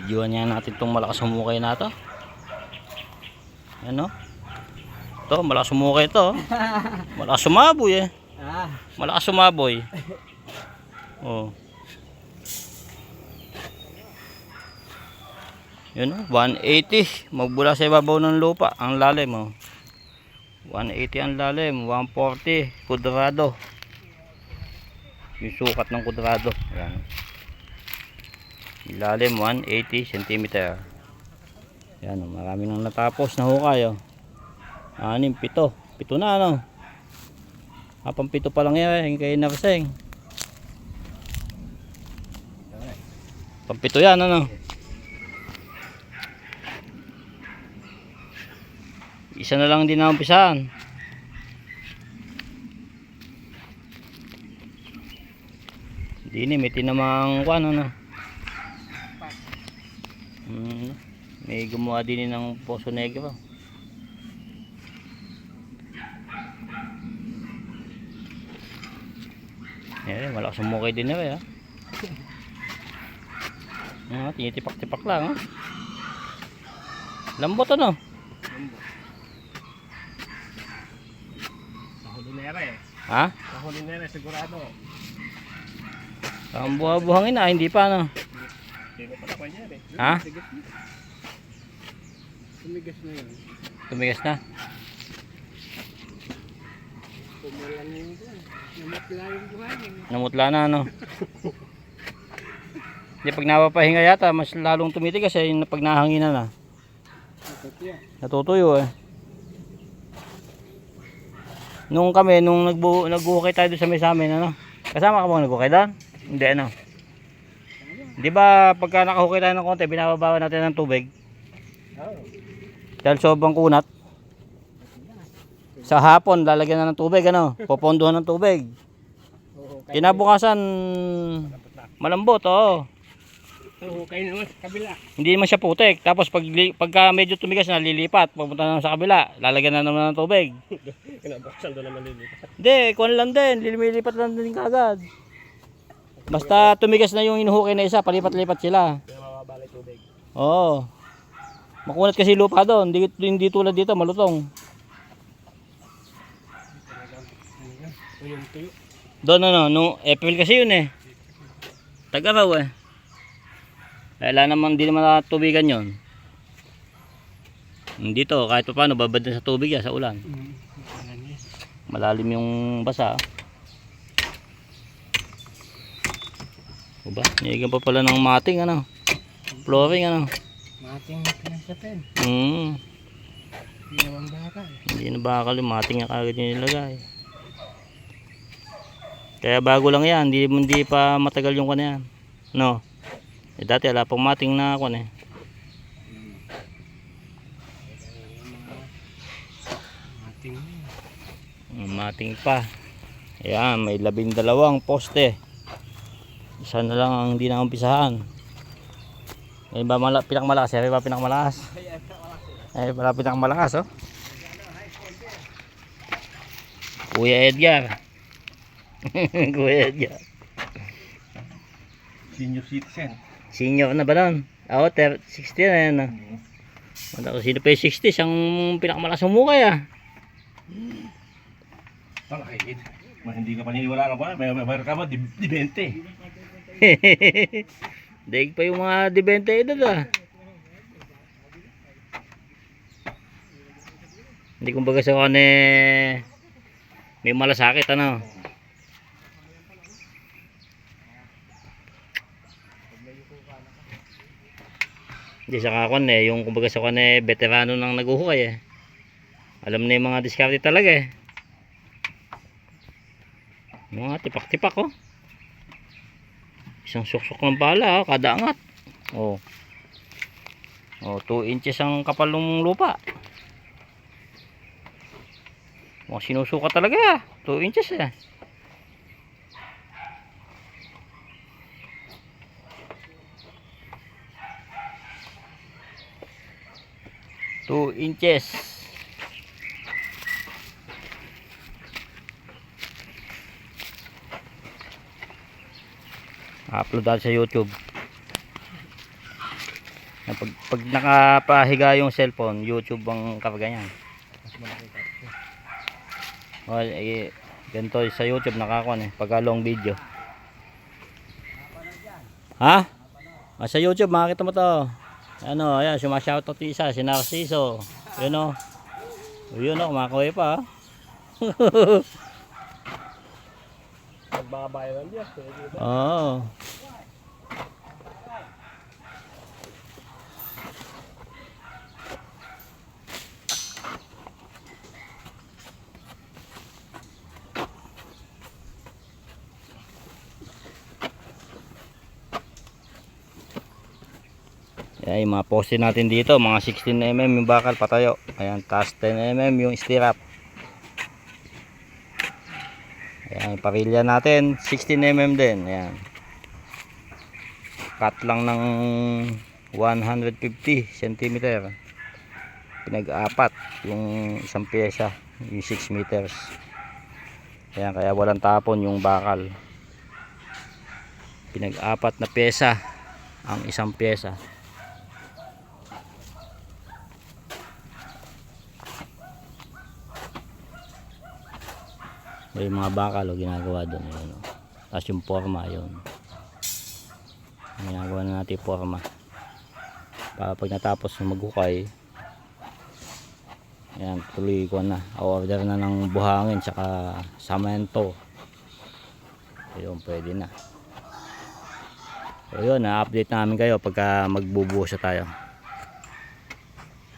Videoan niya natin itong malakas humukay na to. Ano? Ito, malakas humukay ito. Malakas sumaboy eh. Malakas sumaboy. Oh. Yun oh, 180. Magbula sa ibabaw ng lupa. Ang lalim oh. 180 ang lalim. 140. Kudrado. Yung sukat ng kudrado. Yan. Ilalim 180 cm. Yan, marami nang natapos na hukay oh. 6, 7. 7 na ano. Pang 7 pa lang yan kay Narseng. Pang 7 yan ano. Isa na lang din na umpisahan. Hindi ni may tinamang kuan ano. May gumawa din ng Poso Negro. Eh, malakas umukay din na tinitipak-tipak lang lambot ano. Kahulinere. Ha? Kahulinere sigurado. Ang buha-buhangin na, hindi pa ano. Hindi pa na niya eh. Ha? Tumigas na yun. Tumigas na? Pumulan na yun dyan. Namutla yung buhangin. Namutla na ano. Hindi, pag napapahinga yata, mas lalong tumitigas eh, yung pag nahanginan na. Natutuyo eh. Nung nagbuhukay tayo doon sa may samin, ano? Kasama ka bang nagbuhukay doon? Hindi ano. Di ba pagka nakahukay tayo ng konti, binababawan natin ng tubig? Dahil sobrang kunat. Sa hapon, lalagyan na ng tubig, ano? Popondohan ng tubig. Kinabukasan, malambot, oo. Hukay naman sa kabila. Hindi naman siya putik. Tapos pagka medyo tumigas na, lilipat. Pupunta na sa kabila. Lalagyan na naman ng tubig. Kinabuksan doon naman lilipat. Hindi, kuwan lang din. Lilipat lang din kagad. Basta tumigas na yung inuhukay na isa, palipat-lipat sila. Kaya mababalik tubig. Oo. Makunat kasi lupa doon. Hindi tulad dito, malutong. Yung tuyo. Doon ano, no, April kasi yun eh. Tag-araw eh. Wala naman, di naman natubigan yun. Dito, kahit pa paano, babad na sa tubig yan, sa ulan. Malalim yung basa. O ba? Nilagyan pa pala ng mating, ano? Flooring, ano? Mating pinasapin. Hindi naman bakal. Hindi na bakal yung mating na kagad yung nilagay. Kaya bago lang yan, hindi pa matagal yung kanya yan. No? Eh dati wala pang mating na kwan eh. Mating pa. Ayan, may 12 poste. Isa na lang ang hindi na umpisahan. Eh ba pinakmalakas? Eh ba pinakmalakas? Eh wala pinakmalakas oh. Kuya Edgar. Kuya Edgar. Senior citizen. Senior na ba nun? Oo, 60 na yan. Kung sino pa yung 60, siyang pinakamalakas humukay ah. Palakit. Hindi ka paniniwala ka pa. Mayroon ka ba? Di 20. Daig pa yung mga di 20 edad ah. Hindi kumbaga sa kanya may malasakit ano. Hindi sa kakon eh, yung kumbaga sa kanya veterano nang naguhukay eh. Alam na yung mga diskarte talaga eh. Mga tipak-tipak oh. Isang suksok ng pala oh, kada angat. Oh. Oh, 2 inches ang kapal ng lupa. Mga sinusuka talaga, 2 inches eh. Two inches. Upload natin sa YouTube. Pag nakapahiga yung cellphone, YouTube ang karga niyan. Oh, ganito sa YouTube nakakuha eh, pagka long video. Ha? Sa YouTube makikita mo to. Ano, ayan, suma-shoutout isa, si Narciso. Yun o. Yun o, kumakawi pa. Magbabiral yan. Oo. Ayan, yung mga poste natin dito, mga 16mm yung bakal patayo. Ayan, taas 10mm yung stirrup. Ayan, yung parilya natin 16mm din. Ayan. Cut lang ng 150 cm. Pinag-apat yung isang pyesa, yung 6 meters. Ayan, kaya walang tapon yung bakal. Pinag-apat na pyesa ang isang pyesa. Yung mga bakal o ginagawa doon yun, o. Tapos yung forma yun, ginagawa na natin forma para pag natapos maghukay, ayan, tuloy ko na, order na ng buhangin tsaka samento. Ayun, pwede na. So yun, na-update namin kayo pagka magbubuhos tayo.